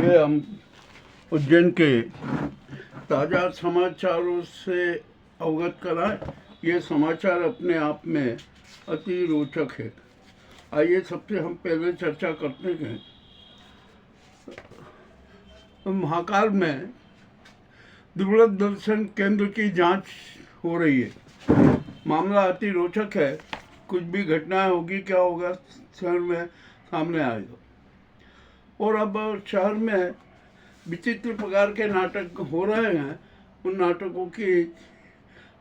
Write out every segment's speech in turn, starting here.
आइए हम उज्जैन के ताज़ा समाचारों से अवगत कराएं। ये समाचार अपने आप में अति रोचक है। आइए सबसे हम पहले चर्चा करते हैं। महाकाल में दूरदर्शन केंद्र की जांच हो रही है। मामला अति रोचक है। कुछ भी घटनाएं होगी, क्या होगा शहर में सामने आएगा। और अब शहर में विचित्र प्रकार के नाटक हो रहे हैं। उन नाटकों की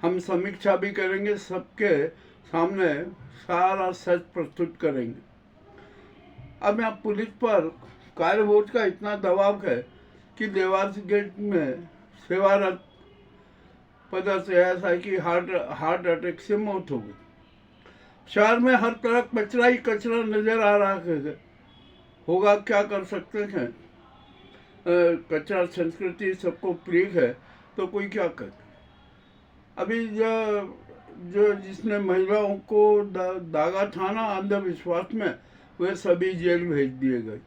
हम समीक्षा भी करेंगे, सबके सामने सारा सच प्रस्तुत करेंगे। अब यहाँ पुलिस पर कार्यबोझ का इतना दबाव है कि देवास गेट में सेवारत पदस्थ एएसआई की हार्ट अटैक से मौत हो गई। शहर में हर तरफ कचरा ही कचरा नजर आ रहा है। होगा क्या कर सकते हैं। कचरा संस्कृति सबको प्रिय है तो कोई क्या करे। अभी जो जिसने महिलाओं को दागा था ना अंधविश्वास में, वे सभी जेल भेज दिए गए।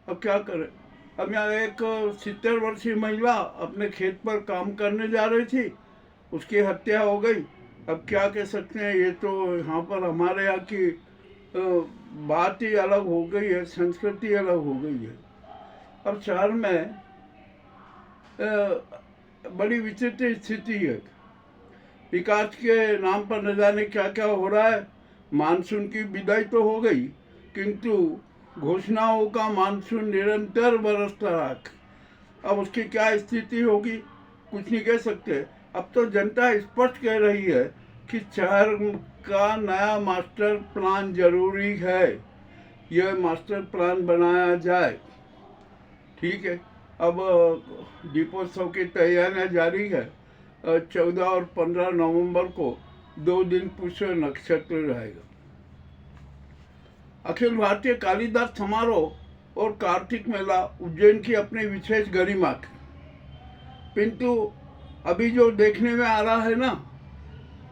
अब क्या करें। अब यहाँ एक 70 वर्षीय महिला अपने खेत पर काम करने जा रही थी, उसकी हत्या हो गई। अब क्या कह सकते हैं। ये तो यहाँ पर हमारे यहाँ की बात ही अलग हो गई है, संस्कृति अलग हो गई है। अब शहर में बड़ी विचित्र स्थिति है। विकास के नाम पर न जाने क्या क्या हो रहा है। मानसून की विदाई तो हो गई, किंतु घोषणाओं का मानसून निरंतर बरसता रहा। अब उसकी क्या स्थिति होगी कुछ नहीं कह सकते। अब तो जनता स्पष्ट कह रही है कि शहर का नया मास्टर प्लान जरूरी है। यह मास्टर प्लान बनाया जाए। ठीक है। अब दीपोत्सव की तैयारियां जारी है। 14 और 15 नवंबर को 2 दिन पुष्य नक्षत्र रहेगा। अखिल भारतीय कालिदास समारोह और कार्तिक मेला उज्जैन की अपनी विशेष गरिमा थी। किंतु अभी जो देखने में आ रहा है ना,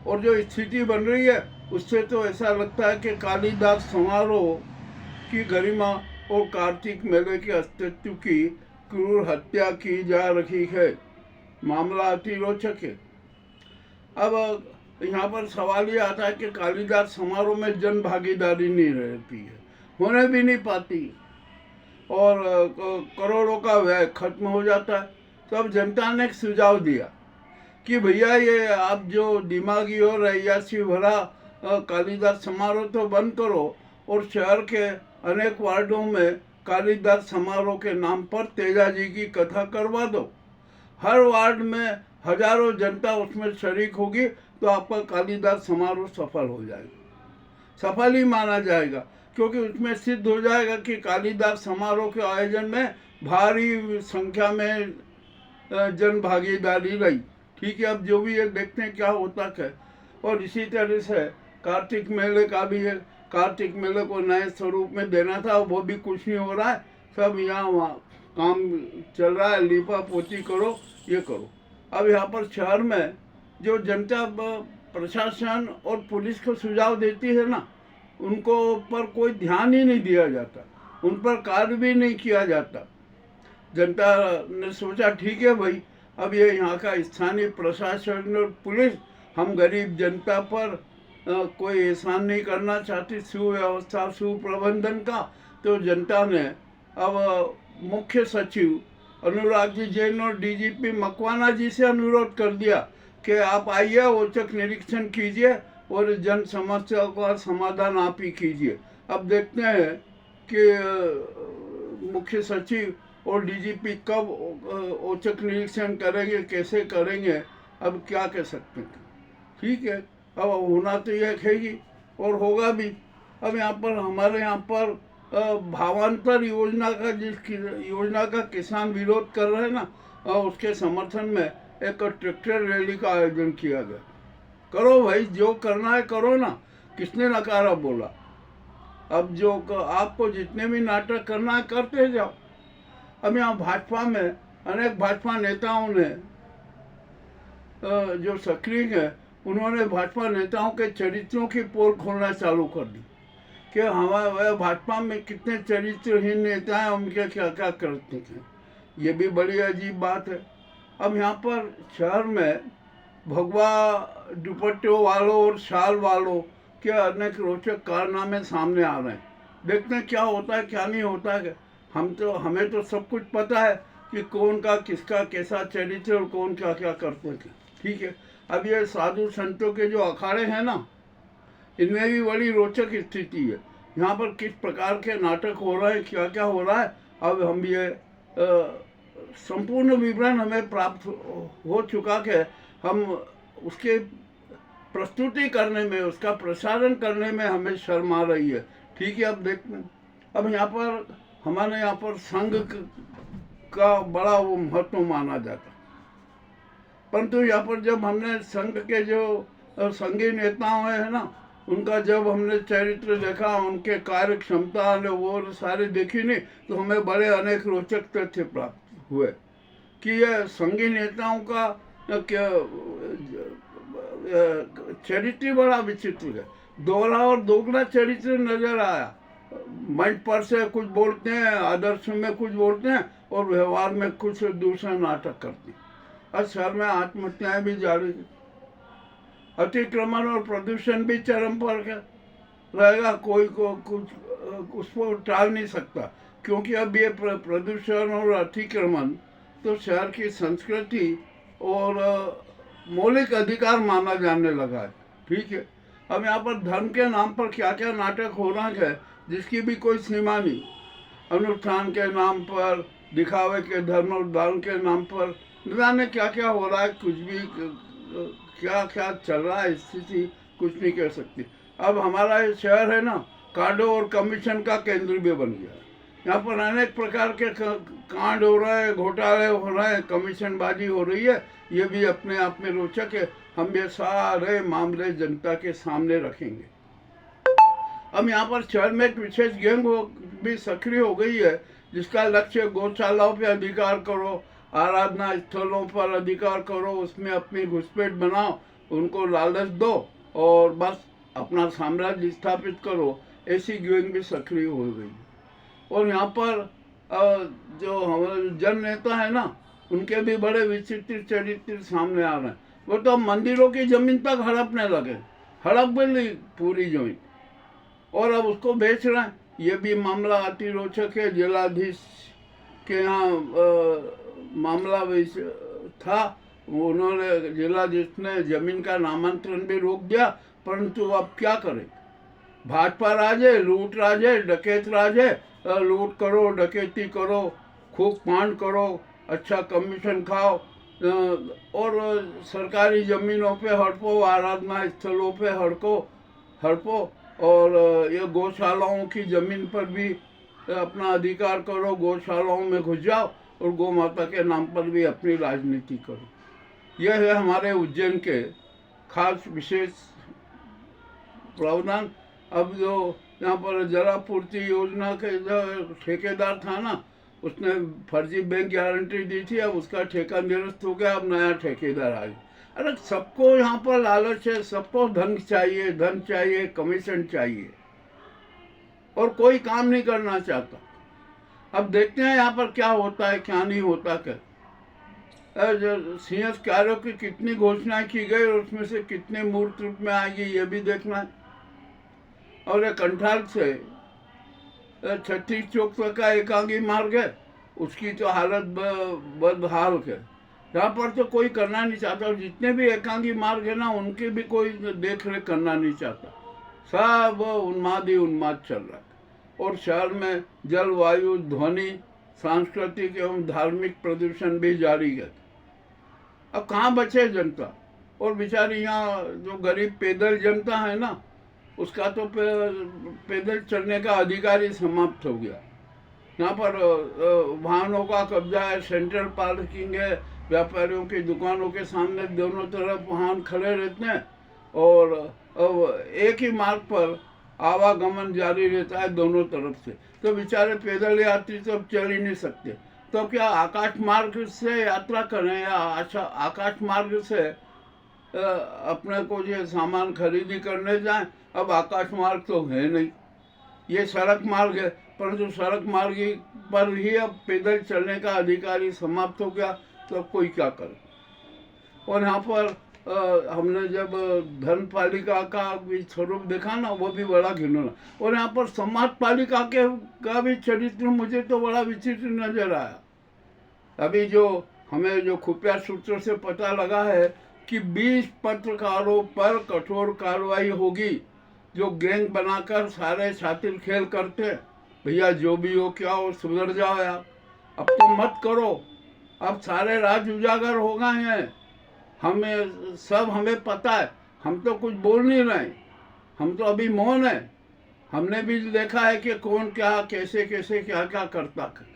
और जो स्थिति बन रही है, उससे तो ऐसा लगता है कि कालिदास समारोह की गरिमा और कार्तिक मेले के अस्तित्व की क्रूर हत्या की जा रही है। मामला अति रोचक है। अब यहाँ पर सवाल ये आता है कि कालिदास समारोह में जन भागीदारी नहीं रहती है, होने भी नहीं पाती, और करोड़ों का व्यय खत्म हो जाता है। तो अब जनता ने एक सुझाव दिया कि भैया ये आप जो दिमागी और अय्यासी भरा कालिदास समारोह तो बंद करो, और शहर के अनेक वार्डों में कालिदास समारोह के नाम पर तेजाजी की कथा करवा दो। हर वार्ड में हजारों जनता उसमें शरीक होगी, तो आपका कालिदास समारोह सफल हो जाएगा। सफल ही माना जाएगा, क्योंकि उसमें सिद्ध हो जाएगा कि कालिदास समारोह के आयोजन में भारी संख्या में जन भागीदारी रही। ठीक है। अब जो भी है देखते हैं क्या होता है। और इसी तरह से कार्तिक मेले का भी है। कार्तिक मेले को नए स्वरूप में देना था, वो भी कुछ नहीं हो रहा है। सब यहाँ वहाँ काम चल रहा है, लिपा पोती करो, ये करो। अब यहाँ पर शहर में जो जनता प्रशासन और पुलिस को सुझाव देती है ना, उनको पर कोई ध्यान ही नहीं दिया जाता, उन पर कार्य भी नहीं किया जाता। जनता ने सोचा ठीक है भाई, अब ये यहाँ का स्थानीय प्रशासन और पुलिस हम गरीब जनता पर कोई एहसान नहीं करना चाहती, सुव्यवस्था सुप्रबंधन का। तो जनता ने अब मुख्य सचिव अनुराग जी जैन और डीजीपी मकवाना जी से अनुरोध कर दिया कि आप आइए, औचक निरीक्षण कीजिए और जन समस्या का समाधान आप ही कीजिए। अब देखते हैं कि मुख्य सचिव और डीजीपी कब औचक निरीक्षण करेंगे, कैसे करेंगे, अब क्या कह सकते हैं। ठीक है। अब होना तो यह है ही, और होगा भी। अब यहाँ पर हमारे यहाँ पर भावांतर योजना का किसान विरोध कर रहे हैं ना, उसके समर्थन में एक ट्रैक्टर रैली का आयोजन किया गया। करो भाई, जो करना है करो ना, किसने नकारा बोला। अब जो आपको जितने भी नाटक करना है करते जाओ। अब यहाँ भाजपा में अनेक भाजपा नेताओं ने जो सक्रिय है, उन्होंने भाजपा नेताओं के चरित्रों की पोल खोलना चालू कर दी। कि हमारे भाजपा में कितने चरित्रहीन नेता हैं, उनके क्या क्या करते हैं। ये भी बड़ी अजीब बात है। अब यहाँ पर शहर में भगवा दुपट्टों वालों और शाल वालों के अनेक रोचक कारनामे सामने आ रहे हैं। देखते हैं क्या होता है क्या नहीं होता है। हमें तो सब कुछ पता है कि कौन का किसका कैसा चरित्र और कौन क्या क्या करते हैं। ठीक है, अब ये साधु संतों के जो अखाड़े हैं ना, इनमें भी बड़ी रोचक स्थिति है। यहाँ पर किस प्रकार के नाटक हो रहे हैं, क्या क्या हो रहा है, अब हम ये संपूर्ण विवरण हमें प्राप्त हो चुका कि हम उसके प्रस्तुति करने में, उसका प्रसारण करने में हमें शर्म आ रही है। ठीक है, अब देखते हैं। अब यहाँ पर हमारे यहाँ पर संघ का बड़ा वो महत्व माना जाता, परंतु यहाँ पर जब हमने संघ के जो संघीय नेताओं है ना, उनका जब हमने चरित्र देखा, उनके कार्य क्षमता वो सारे देखी नहीं, तो हमें बड़े अनेक रोचक तथ्य प्राप्त हुए कि यह संघीय नेताओं का चरित्र बड़ा विचित्र है। दोहरा और दोगला चरित्र नजर आया। मंच पर से कुछ बोलते हैं, आदर्श में कुछ बोलते हैं और व्यवहार में कुछ दूसरा नाटक करते हैं। और शहर में आत्महत्याएं भी जारी, अतिक्रमण और प्रदूषण भी चरम पर रहेगा। कोई को कुछ उसको टाल नहीं सकता, क्योंकि अब ये प्रदूषण और अतिक्रमण तो शहर की संस्कृति और मौलिक अधिकार माना जाने लगा है। ठीक है, अब यहाँ पर धर्म के नाम पर क्या क्या नाटक हो रहा है, जिसकी भी कोई सीमा नहीं। अनुष्ठान के नाम पर, दिखावे के, धर्म और दान के नाम पर न जाने क्या क्या हो रहा है, कुछ भी क्या क्या चल रहा है, स्थिति कुछ नहीं कह सकती। अब हमारा ये शहर है ना, कांडों और कमीशन का केंद्र भी बन गया है। यहाँ पर अनेक प्रकार के कांड हो रहे हैं, घोटाले हो रहे हैं, कमीशनबाजी हो रही है। ये भी अपने आप में रोचक है। हम ये सारे मामले जनता के सामने रखेंगे। अब यहाँ पर शहर में एक विशेष गैंग भी सक्रिय हो गई है, जिसका लक्ष्य गौशालाओं पर अधिकार करो, आराधना स्थलों पर अधिकार करो, उसमें अपनी घुसपैठ बनाओ, उनको लालच दो और बस अपना साम्राज्य स्थापित करो। ऐसी गैंग भी सक्रिय हो गई। और यहाँ पर जो हमारे जन नेता है ना, उनके भी बड़े विचित्र चरित्र सामने आ रहे हैं। वो तो मंदिरों की जमीन तक हड़पने लगे, हड़प भी पूरी जमीन, और अब उसको बेच रहे हैं। ये भी मामला अति रोचक है। जिलाधीश के यहाँ मामला था, उन्होंने जिलाधीश ने जमीन का नामांतरण भी रोक दिया, परंतु अब क्या करें, भाजपा राज है, लूट राज है, डकैत राज है। लूट करो, डकैती करो, खूब पान करो, अच्छा कमीशन खाओ और सरकारी ज़मीनों पे हड़पो, आराधना स्थलों पे हड़पो और ये गौशालाओं की ज़मीन पर भी अपना अधिकार करो, गौशालाओं में घुस जाओ और गौ माता के नाम पर भी अपनी राजनीति करो। यह है हमारे उज्जैन के खास विशेष प्रावधान। अब जो यहाँ पर जलापूर्ति योजना के जो ठेकेदार था ना, उसने फर्जी बैंक गारंटी दी थी, अब उसका ठेका निरस्त हो गया, अब नया ठेकेदार आ गया। अरे सबको यहाँ पर लालच है, सबको धन चाहिए, कमीशन चाहिए और कोई काम नहीं करना चाहता। अब देखते हैं यहाँ पर क्या होता है क्या नहीं होता। सीएस कार्यों की कितनी घोषणाएं की गई और उसमें से कितने मूर्त रूप में आएगी, ये भी देखना है। और ये कंठाल से 36 चौक तक का एकांगी मार्ग है, उसकी तो हालत बदहाल है। यहाँ पर तो कोई करना नहीं चाहता, और जितने भी एकांगी मार्ग है ना, उनकी भी कोई देख रेख करना नहीं चाहता। सब उन्माद चल रहा है। और शहर में जलवायु, ध्वनि, सांस्कृतिक एवं धार्मिक प्रदूषण भी जारी है। अब कहाँ बचे जनता, और बेचारी यहाँ जो गरीब पैदल जनता है ना, उसका तो पैदल चलने का अधिकार ही समाप्त हो गया। यहाँ पर वाहनों का कब्जा है, सेंट्रल पार्किंग है, व्यापारियों की दुकानों के सामने दोनों तरफ वाहन खड़े रहते हैं और एक ही मार्ग पर आवागमन जारी रहता है दोनों तरफ से। तो बेचारे पैदल यात्री तो चल ही नहीं सकते, तो क्या आकाश मार्ग से यात्रा करें या आकाश मार्ग से अपने को ये सामान खरीदी करने जाएं। अब आकाश मार्ग तो है नहीं, ये सड़क मार्ग है, परंतु सड़क मार्ग पर ही अब पैदल चलने का अधिकार ही समाप्त हो गया, तो कोई क्या करे। और यहाँ पर हमने जब धन पालिका का भी स्वरूप देखा ना, वो भी बड़ा घिनौना। और यहाँ पर समाज पालिका का भी चरित्र मुझे तो बड़ा विचित्र नजर आया। अभी जो हमें जो खुफिया सूत्रों से पता लगा है कि 20 पत्रकारों पर कठोर कार्रवाई होगी जो गैंग बनाकर सारे शातिर खेल करते। भैया जो भी हो क्या हो, सुधर जाओ यार, अब तो मत करो। अब सारे राज उजागर हो गए हैं, हमें पता है, हम तो कुछ बोल नहीं रहे, हम तो अभी मौन है। हमने भी देखा है कि कौन क्या कैसे कैसे क्या क्या करता है।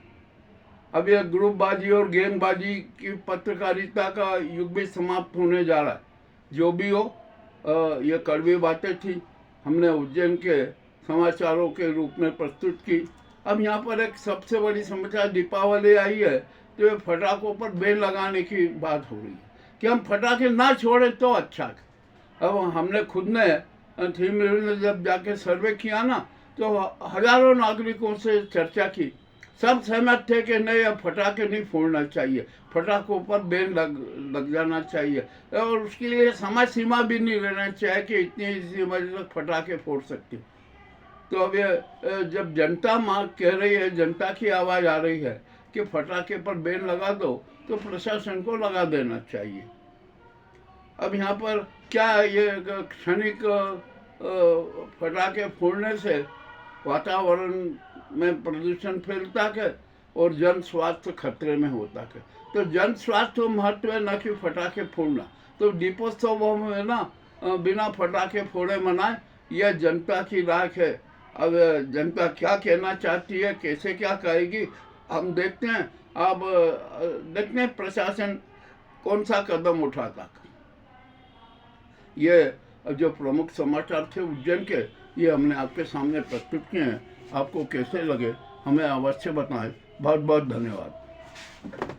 अब यह ग्रुपबाजी और गैंगबाजी की पत्रकारिता का युग भी समाप्त होने जा रहा है। जो भी हो, ये कड़वी बातें थी, हमने उज्जैन के समाचारों के रूप में प्रस्तुत की। अब यहाँ पर एक सबसे बड़ी समस्या दीपावली आई है, तो ये फटाकों पर बैन लगाने की बात हो रही है कि हम फटाखे ना छोड़े तो अच्छा है। अब हमने खुद ने थीम में जब जाके सर्वे किया ना, तो हजारों नागरिकों से चर्चा की, सब सहमत थे कि नहीं, अब फटाखे नहीं फोड़ना चाहिए, फटाकों पर बैन लग जाना चाहिए, और उसके लिए समय सीमा भी नहीं रहना चाहिए कि इतनी सीमा तक फटाखे फोड़ सकते। तो अब ये जब जनता मांग कह रही है, जनता की आवाज़ आ रही है कि फटाखे पर बैन लगा दो, तो प्रशासन को लगा देना चाहिए। अब यहाँ पर क्या ये क्षणिक फटाखे फोड़ने से वातावरण में प्रदूषण फैलता है और जन स्वास्थ्य खतरे में होता है। तो जन स्वास्थ्य महत्व है, न कि फटाखे फोड़ना। तो दीपोत्सव में ना बिना फटाखे फोड़े मनाए, यह जनता की राख है। अब जनता क्या कहना चाहती है, कैसे क्या कहेगी, हम देखते हैं। अब देखते हैं प्रशासन कौन सा कदम उठाता। ये जो प्रमुख समाचार थे उज्जैन के, ये हमने आपके सामने प्रस्तुत किए हैं। आपको कैसे लगे हमें अवश्य बताएं। बहुत बहुत धन्यवाद।